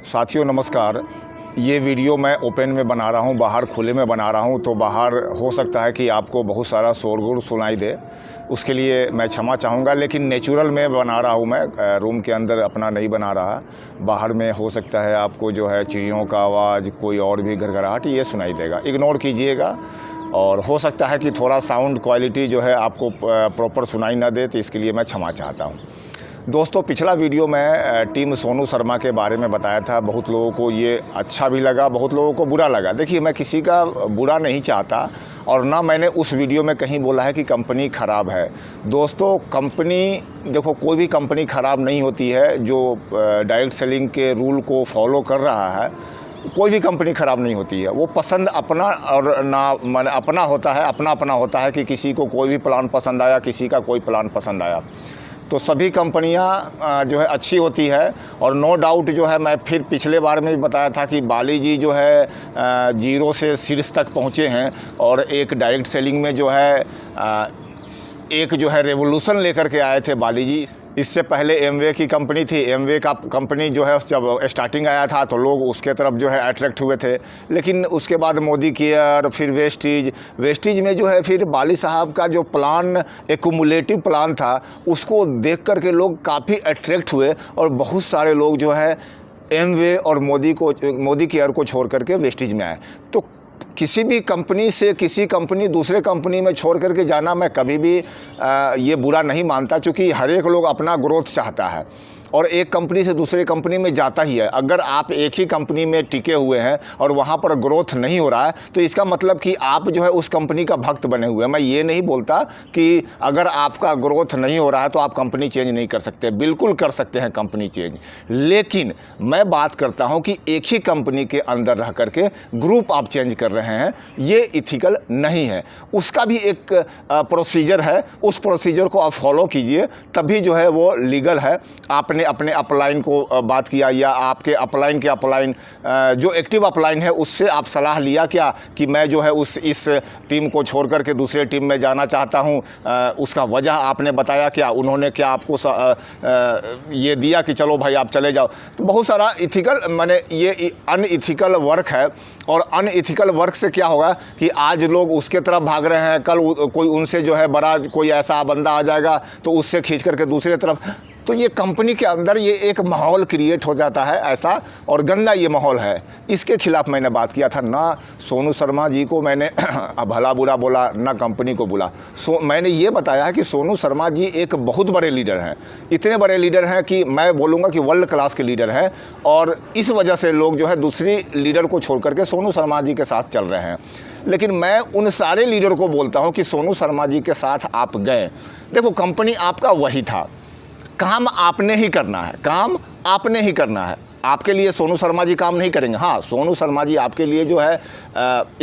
साथियों नमस्कार। ये वीडियो मैं ओपन में बना रहा हूँ, बाहर खुले में बना रहा हूँ, तो बाहर हो सकता है कि आपको बहुत सारा शोरगुल सुनाई दे, उसके लिए मैं क्षमा चाहूँगा। लेकिन नेचुरल में बना रहा हूँ, मैं रूम के अंदर अपना नहीं बना रहा। बाहर में हो सकता है आपको जो है चिड़ियों का आवाज़, कोई और भी घरघराहट ये सुनाई देगा, इग्नोर कीजिएगा। और हो सकता है कि थोड़ा साउंड क्वालिटी जो है आपको प्रॉपर सुनाई ना दे, तो इसके लिए मैं क्षमा चाहता हूँ। दोस्तों, पिछला वीडियो में टीम सोनू शर्मा के बारे में बताया था। बहुत लोगों को ये अच्छा भी लगा, बहुत लोगों को बुरा लगा। देखिए, मैं किसी का बुरा नहीं चाहता और ना मैंने उस वीडियो में कहीं बोला है कि कंपनी ख़राब है। दोस्तों, कंपनी देखो, कोई भी कंपनी ख़राब नहीं होती है जो डायरेक्ट सेलिंग के रूल को फॉलो कर रहा है। कोई भी कंपनी ख़राब नहीं होती है। वो पसंद अपना और ना मन अपना होता है, अपना अपना होता है कि किसी को कोई भी प्लान पसंद आया, किसी का कोई प्लान पसंद आया। तो सभी कंपनियां जो है अच्छी होती है। और नो डाउट जो है, मैं फिर पिछले बार में भी बताया था कि बाली जी जो है जीरो से शीर्ष तक पहुंचे हैं और एक डायरेक्ट सेलिंग में जो है एक जो है रेवोल्यूशन लेकर के आए थे बाली जी। इससे पहले एमवे की कंपनी थी। एमवे का कंपनी जो है जब स्टार्टिंग आया था तो लोग उसके तरफ जो है अट्रैक्ट हुए थे। लेकिन उसके बाद मोदी केयर, फिर वेस्टीज में जो है फिर बाली साहब का जो प्लान, एक्यूमुलेटिव प्लान था, उसको देख कर के लोग काफ़ी अट्रैक्ट हुए और बहुत सारे लोग जो है एमवे और मोदी केयर को छोड़ करके वेस्टीज में आए। तो किसी भी कंपनी से किसी कंपनी दूसरे कंपनी में छोड़ करके जाना मैं कभी भी ये बुरा नहीं मानता, क्योंकि हर एक लोग अपना ग्रोथ चाहता है और एक कंपनी से दूसरे कंपनी में जाता ही है। अगर आप एक ही कंपनी में टिके हुए हैं और वहाँ पर ग्रोथ नहीं हो रहा है, तो इसका मतलब कि आप जो है उस कंपनी का भक्त बने हुए हैं। मैं ये नहीं बोलता कि अगर आपका ग्रोथ नहीं हो रहा है तो आप कंपनी चेंज नहीं कर सकते, बिल्कुल कर सकते हैं कंपनी चेंज। लेकिन मैं बात करता हूँ कि एक ही कंपनी के अंदर रह करके ग्रुप आप चेंज कर रहे हैं, ये इथिकल नहीं है। उसका भी एक प्रोसीजर है, उस प्रोसीजर को आप फॉलो कीजिए, तभी जो है वो लीगल है। आपने अपने अपलाइन को बात किया या आपके अपलाइन के अपलाइन जो एक्टिव अपलाइन है उससे आप सलाह लिया क्या कि मैं जो है इस टीम को छोड़ करके दूसरे टीम में जाना चाहता हूं, उसका वजह आपने बताया क्या? उन्होंने क्या आपको ये दिया कि चलो भाई आप चले जाओ? तो बहुत सारा इथिकल, माने ये अनइथिकल वर्क है। और अनइथिकल वर्क से क्या होगा कि आज लोग उसके तरफ भाग रहे हैं, कल कोई उनसे जो है बड़ा कोई ऐसा बंदा आ जाएगा तो उससे खींच करके दूसरे तरफ। तो ये कंपनी के अंदर ये एक माहौल क्रिएट हो जाता है ऐसा, और गंदा ये माहौल है। इसके खिलाफ मैंने बात किया था। ना सोनू शर्मा जी को मैंने भला बुरा बोला, ना कंपनी को बोला। मैंने ये बताया है कि सोनू शर्मा जी एक बहुत बड़े लीडर हैं। इतने बड़े लीडर हैं कि मैं बोलूँगा कि वर्ल्ड क्लास के लीडर हैं, और इस वजह से लोग जो है दूसरी लीडर को छोड़ करके सोनू शर्मा जी के साथ चल रहे हैं। लेकिन मैं उन सारे लीडर को बोलता हूँ कि सोनू शर्मा जी के साथ आप गए, देखो कंपनी आपका वही था, काम आपने ही करना है, काम आपने ही करना है। आपके लिए सोनू शर्मा जी काम नहीं करेंगे। हाँ, सोनू शर्मा जी आपके लिए जो है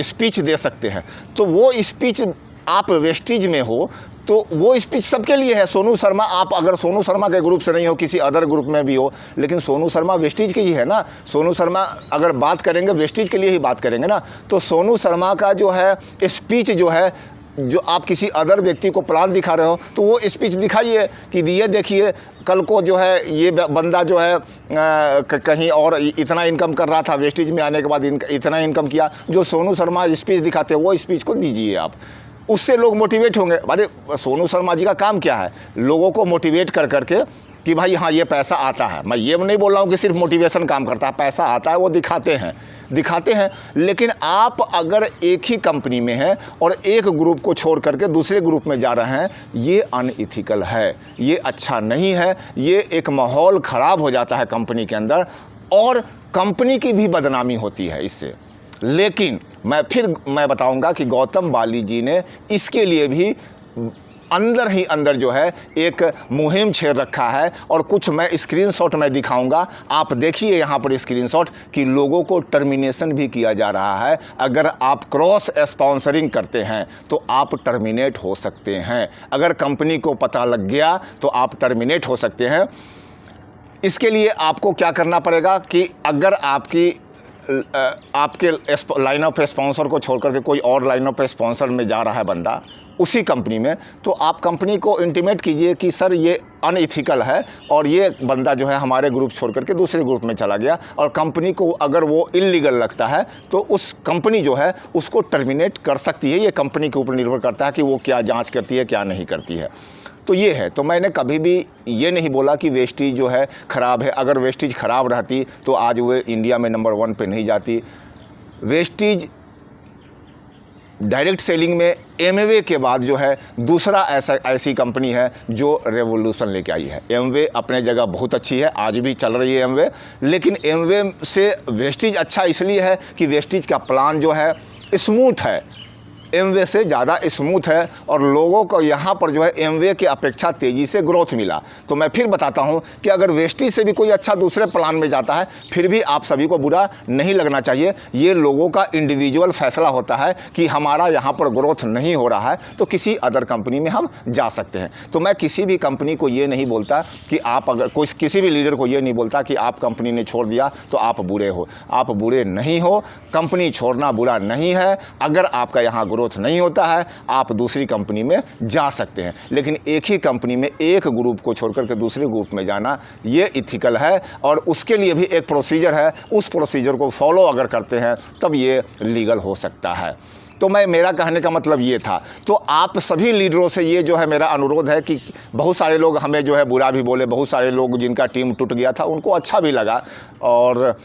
स्पीच दे सकते हैं, तो वो स्पीच आप वेस्टीज में हो तो वो स्पीच सबके लिए है। सोनू शर्मा, आप अगर सोनू शर्मा के ग्रुप से नहीं हो, किसी अदर ग्रुप में भी हो, लेकिन सोनू शर्मा वेस्टीज के ही है ना। सोनू शर्मा अगर बात करेंगे वेस्टीज के लिए ही बात करेंगे ना। तो सोनू शर्मा का जो है स्पीच जो है, जो आप किसी अदर व्यक्ति को प्लान दिखा रहे हो तो वो स्पीच दिखाइए कि ये देखिए कल को जो है ये बंदा जो है कहीं और इतना इनकम कर रहा था, वेस्टीज में आने के बाद इतना इनकम किया। जो सोनू शर्मा स्पीच दिखाते हैं वो स्पीच को दीजिए आप, उससे लोग मोटिवेट होंगे। अरे सोनू शर्मा जी का काम क्या है? लोगों को मोटिवेट कर करके कि भाई हाँ ये पैसा आता है। मैं ये नहीं बोल रहा हूँ कि सिर्फ मोटिवेशन काम करता है, पैसा आता है, वो दिखाते हैं। लेकिन आप अगर एक ही कंपनी में हैं और एक ग्रुप को छोड़ करके दूसरे ग्रुप में जा रहे हैं, ये अनइथिकल है, ये अच्छा नहीं है। ये एक माहौल ख़राब हो जाता है कंपनी के अंदर और कंपनी की भी बदनामी होती है इससे। लेकिन मैं बताऊंगा कि गौतम बाली जी ने इसके लिए भी अंदर ही अंदर जो है एक मुहिम छेड़ रखा है। और कुछ मैं स्क्रीनशॉट में दिखाऊंगा, आप देखिए यहाँ पर स्क्रीनशॉट, कि लोगों को टर्मिनेशन भी किया जा रहा है। अगर आप क्रॉस स्पॉन्सरिंग करते हैं तो आप टर्मिनेट हो सकते हैं। अगर कंपनी को पता लग गया तो आप टर्मिनेट हो सकते हैं। इसके लिए आपको क्या करना पड़ेगा कि अगर आपकी आपके लाइन ऑफ स्पॉन्सर को छोड़ करके कोई और लाइन ऑफ स्पॉन्सर में जा रहा है बंदा उसी कंपनी में, तो आप कंपनी को इंटीमेट कीजिए कि सर ये अनइथिकल है और ये बंदा जो है हमारे ग्रुप छोड़ करके दूसरे ग्रुप में चला गया, और कंपनी को अगर वो इल्लीगल लगता है तो उस कंपनी जो है उसको टर्मिनेट कर सकती है। ये कंपनी के ऊपर निर्भर करता है कि वो क्या जांच करती है क्या नहीं करती है। तो ये है, तो मैंने कभी भी ये नहीं बोला कि वेस्टीज जो है ख़राब है। अगर वेस्टीज ख़राब रहती तो आज वो इंडिया में नंबर 1 पे नहीं जाती। वेस्टीज डायरेक्ट सेलिंग में एमवे के बाद जो है दूसरा ऐसी कंपनी है जो रेवोल्यूशन लेके आई है। एमवे अपने जगह बहुत अच्छी है, आज भी चल रही है एमवे, लेकिन एमवे से वेस्टीज अच्छा इसलिए है कि वेस्टीज का प्लान जो है स्मूथ है, एमवे से ज़्यादा स्मूथ है, और लोगों को यहाँ पर जो है एमवे की अपेक्षा तेज़ी से ग्रोथ मिला। तो मैं फिर बताता हूँ कि अगर वेस्टीज से भी कोई अच्छा दूसरे प्लान में जाता है फिर भी आप सभी को बुरा नहीं लगना चाहिए। ये लोगों का इंडिविजुअल फैसला होता है कि हमारा यहाँ पर ग्रोथ नहीं हो रहा है तो किसी अदर कंपनी में हम जा सकते हैं। तो मैं किसी भी कंपनी को ये नहीं बोलता कि आप अगर कोई किसी भी लीडर को ये नहीं बोलता कि आप कंपनी ने छोड़ दिया तो आप बुरे हो। आप बुरे नहीं हो, कंपनी छोड़ना बुरा नहीं है। अगर आपका यहाँ ग्रोथ नहीं होता है आप दूसरी कंपनी में जा सकते हैं, लेकिन एक ही कंपनी में एक ग्रुप को छोड़कर के दूसरे ग्रुप में जाना ये इथिकल है, और उसके लिए भी एक प्रोसीजर है। उस प्रोसीजर को फॉलो अगर करते हैं तब ये लीगल हो सकता है। तो मेरा कहने का मतलब ये था। तो आप सभी लीडरों से ये जो है मेरा अनुरोध है कि बहुत सारे लोग हमें जो है बुरा भी बोले, बहुत सारे लोग जिनका टीम टूट गया था उनको अच्छा भी लगा, और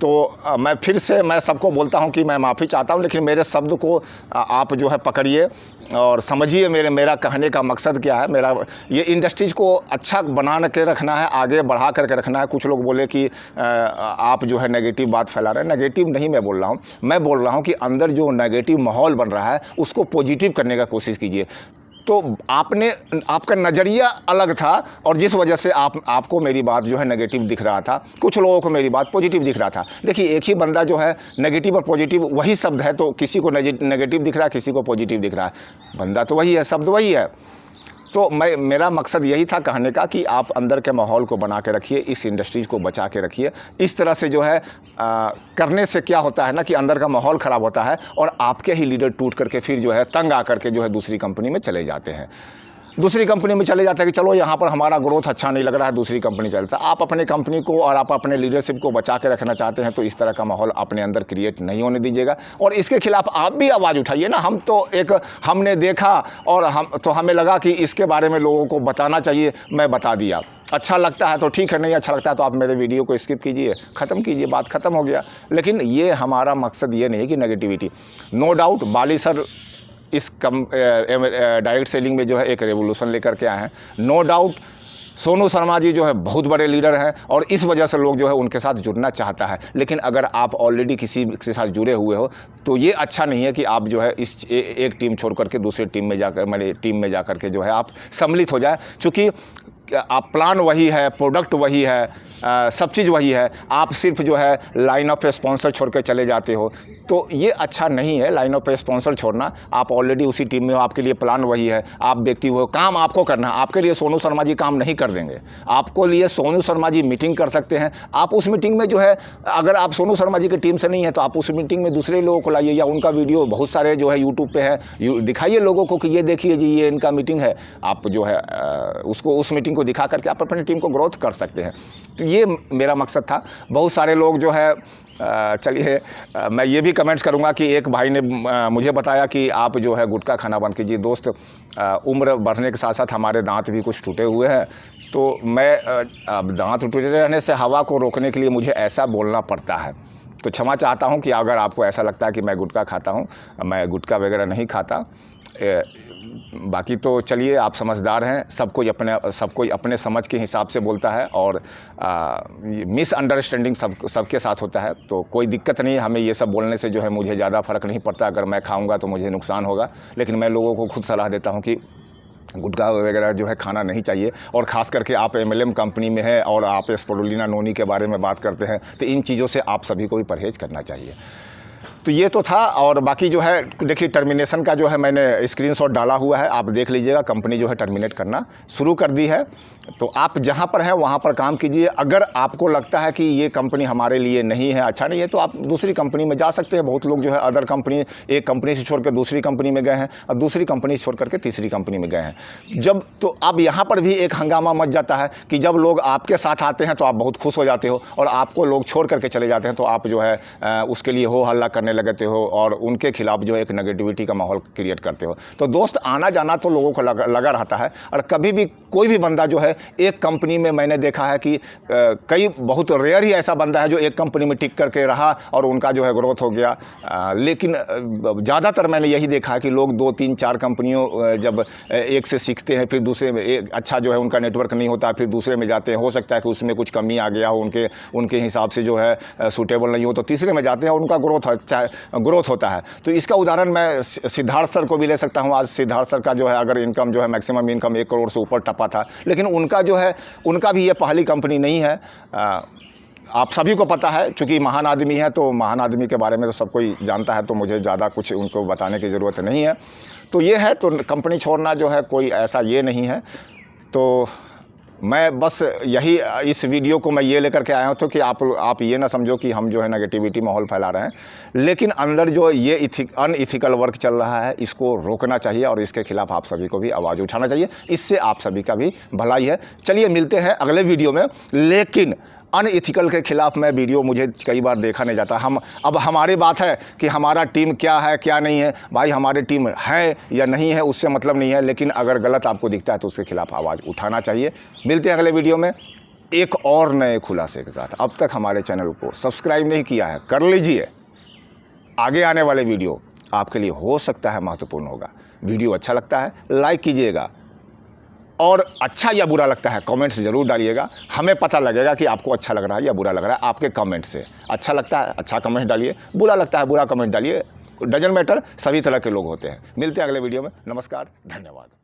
तो मैं फिर से मैं सबको बोलता हूँ कि मैं माफ़ी चाहता हूँ, लेकिन मेरे शब्द को आप जो है पकड़िए और समझिए मेरा कहने का मकसद क्या है। मेरा ये इंडस्ट्रीज़ को अच्छा बना के रखना है, आगे बढ़ा करके रखना है। कुछ लोग बोले कि आप जो है नेगेटिव बात फैला रहे हैं। नेगेटिव नहीं मैं बोल रहा हूँ, मैं बोल रहा हूँ कि अंदर जो नेगेटिव माहौल बन रहा है उसको पॉजिटिव करने का कोशिश कीजिए। तो आपका नज़रिया अलग था और जिस वजह से आपको मेरी बात जो है नेगेटिव दिख रहा था, कुछ लोगों को मेरी बात पॉजिटिव दिख रहा था। देखिए एक ही बंदा जो है नेगेटिव और पॉजिटिव वही शब्द है, तो किसी को नेगेटिव दिख रहा है, किसी को पॉजिटिव दिख रहा है। बंदा तो वही है, शब्द वही है। तो मेरा मकसद यही था कहने का कि आप अंदर के माहौल को बना के रखिए, इस इंडस्ट्रीज़ को बचा के रखिए। इस तरह से जो है करने से क्या होता है ना कि अंदर का माहौल ख़राब होता है और आपके ही लीडर टूट करके फिर जो है तंग आकर के जो है दूसरी कंपनी में चले जाते हैं। दूसरी कंपनी में चले जाते हैं कि चलो यहाँ पर हमारा ग्रोथ अच्छा नहीं लग रहा है, दूसरी कंपनी चलता है। आप अपने कंपनी को और आप अपने लीडरशिप को बचा के रखना चाहते हैं तो इस तरह का माहौल अपने अंदर क्रिएट नहीं होने दीजिएगा, और इसके खिलाफ आप भी आवाज़ उठाइए ना। हमने देखा और हमें लगा कि इसके बारे में लोगों को बताना चाहिए, मैं बता दिया। अच्छा लगता है तो ठीक है, नहीं अच्छा लगता है तो आप मेरे वीडियो को स्किप कीजिए, ख़त्म कीजिए, बात ख़त्म हो गया। लेकिन ये हमारा मकसद ये नहीं कि नेगेटिविटी। नो डाउट बाली सर इस डायरेक्ट सेलिंग में जो है एक रेवोल्यूशन लेकर के आए हैं। नो डाउट सोनू शर्मा जी जो है बहुत बड़े लीडर हैं और इस वजह से लोग जो है उनके साथ जुड़ना चाहता है। लेकिन अगर आप ऑलरेडी किसी के साथ जुड़े हुए हो तो ये अच्छा नहीं है कि आप जो है एक टीम छोड़ करके दूसरी टीम में जाकर के जो है आप सम्मिलित हो जाए। चूँकि आप प्लान वही है, प्रोडक्ट वही है, सब चीज़ वही है, आप सिर्फ जो है लाइन ऑफ स्पॉन्सर छोड़ के चले जाते हो तो ये अच्छा नहीं है। लाइन ऑफ स्पॉन्सर छोड़ना, आप ऑलरेडी उसी टीम में हो, आपके लिए प्लान वही है, आप व्यक्ति हो, काम आपको करना है। आपके लिए सोनू शर्मा जी काम नहीं कर देंगे, आपको लिए सोनू शर्मा जी मीटिंग कर सकते हैं। आप उस मीटिंग में जो है, अगर आप सोनू शर्मा जी की टीम से नहीं है तो आप उस मीटिंग में दूसरे लोगों को लाइए, या उनका वीडियो बहुत सारे जो है यूट्यूब पे है, दिखाइए लोगों को कि ये देखिए जी ये इनका मीटिंग है। आप जो है उसको उस मीटिंग को दिखा करके आप अपनी टीम को ग्रोथ कर सकते हैं। तो ये मेरा मकसद था। बहुत सारे लोग जो है चलिए मैं ये भी कमेंट्स करूंगा कि एक भाई ने मुझे बताया कि आप जो है गुटखा खाना बंद कीजिए। दोस्त, उम्र बढ़ने के साथ साथ हमारे दांत भी कुछ टूटे हुए हैं, तो मैं अब दांत टूटे रहने से हवा को रोकने के लिए मुझे ऐसा बोलना पड़ता है। तो क्षमा चाहता हूं कि अगर आपको ऐसा लगता है कि मैं गुटखा खाता हूं, मैं गुटखा वगैरह नहीं खाता। बाकी तो चलिए आप समझदार हैं, सब कोई अपने समझ के हिसाब से बोलता है और मिसअंडरस्टैंडिंग सबके साथ होता है। तो कोई दिक्कत नहीं है, हमें ये सब बोलने से जो है मुझे ज़्यादा फ़र्क नहीं पड़ता। अगर मैं खाऊंगा तो मुझे नुकसान होगा, लेकिन मैं लोगों को खुद सलाह देता हूं कि गुटखा वगैरह जो है खाना नहीं चाहिए। और ख़ास करके आप MLM कंपनी में है और आप स्पिरुलिना नोनी के बारे में बात करते हैं तो इन चीज़ों से आप सभी को भी परहेज़ करना चाहिए। तो ये तो था। और बाकी जो है देखिए टर्मिनेशन का जो है मैंने स्क्रीनशॉट डाला हुआ है, आप देख लीजिएगा। कंपनी जो है टर्मिनेट करना शुरू कर दी है। तो आप जहाँ पर हैं वहाँ पर काम कीजिए। अगर आपको लगता है कि ये कंपनी हमारे लिए नहीं है, अच्छा नहीं है, तो आप दूसरी कंपनी में जा सकते हैं। बहुत लोग जो है अदर कंपनी, एक कंपनी से छोड़ कर दूसरी कंपनी में गए हैं और दूसरी कंपनी से छोड़ करके तीसरी कंपनी में गए हैं। जब तो अब यहाँ पर भी एक हंगामा मच जाता है कि जब लोग आपके साथ आते हैं तो आप बहुत खुश हो जाते हो, और आपको लोग छोड़ करके चले जाते हैं तो आप जो है उसके लिए हो हल्ला करने लगते हो और उनके खिलाफ जो है एक नेगेटिविटी का माहौल क्रिएट करते हो। तो दोस्त, आना जाना तो लोगों को लगा रहता है। और कभी भी कोई भी बंदा जो है एक कंपनी में, मैंने देखा है कि कई बहुत रेयर ही ऐसा बंदा है जो एक कंपनी में टिक करके रहा और उनका जो है ग्रोथ हो गया। लेकिन ज़्यादातर मैंने यही देखा है कि लोग 2, 3, 4 कंपनियों जब एक से सीखते हैं, फिर दूसरे में एक अच्छा जो है उनका नेटवर्क नहीं होता, फिर दूसरे में जाते हैं। हो सकता है कि उसमें कुछ कमी आ गया हो, उनके हिसाब से जो है सूटेबल नहीं हो, तो तीसरे में जाते हैं और उनका ग्रोथ होता है। तो इसका उदाहरण मैं सिद्धार्थ सर को भी ले सकता हूँ। आज सिद्धार्थ सर का जो है अगर इनकम जो है मैक्सिमम इनकम 1 करोड़ से ऊपर टपा था, लेकिन उनका जो है उनका भी ये पहली कंपनी नहीं है। आप सभी को पता है, चूँकि महान आदमी है तो महान आदमी के बारे में तो सब कोई जानता है, तो मुझे ज़्यादा कुछ उनको बताने की ज़रूरत नहीं है। तो ये है, तो कंपनी छोड़ना जो है कोई ऐसा ये नहीं है। तो मैं बस यही इस वीडियो को मैं ये लेकर के आया हूँ तो कि आप ये ना समझो कि हम जो है नेगेटिविटी माहौल फैला रहे हैं, लेकिन अंदर जो ये अनइथिकल वर्क चल रहा है इसको रोकना चाहिए और इसके खिलाफ आप सभी को भी आवाज़ उठाना चाहिए। इससे आप सभी का भी भलाई है। चलिए मिलते हैं अगले वीडियो में। लेकिन अनइथिकल के खिलाफ मैं वीडियो मुझे कई बार देखा नहीं जाता। अब हमारी बात है कि हमारा टीम क्या है क्या नहीं है। भाई हमारी टीम है या नहीं है उससे मतलब नहीं है, लेकिन अगर गलत आपको दिखता है तो उसके खिलाफ आवाज़ उठाना चाहिए। मिलते हैं अगले वीडियो में एक और नए खुलासे के साथ। अब तक हमारे चैनल को सब्सक्राइब नहीं किया है, कर लीजिए। आगे आने वाले वीडियो आपके लिए हो सकता है महत्वपूर्ण होगा। वीडियो अच्छा लगता है लाइक कीजिएगा, और अच्छा या बुरा लगता है कमेंट्स ज़रूर डालिएगा। हमें पता लगेगा कि आपको अच्छा लग रहा है या बुरा लग रहा है आपके कमेंट से। अच्छा लगता है अच्छा कमेंट डालिए, बुरा लगता है बुरा कमेंट डालिए। डजंट मैटर, सभी तरह के लोग होते हैं। मिलते हैं अगले वीडियो में। नमस्कार, धन्यवाद।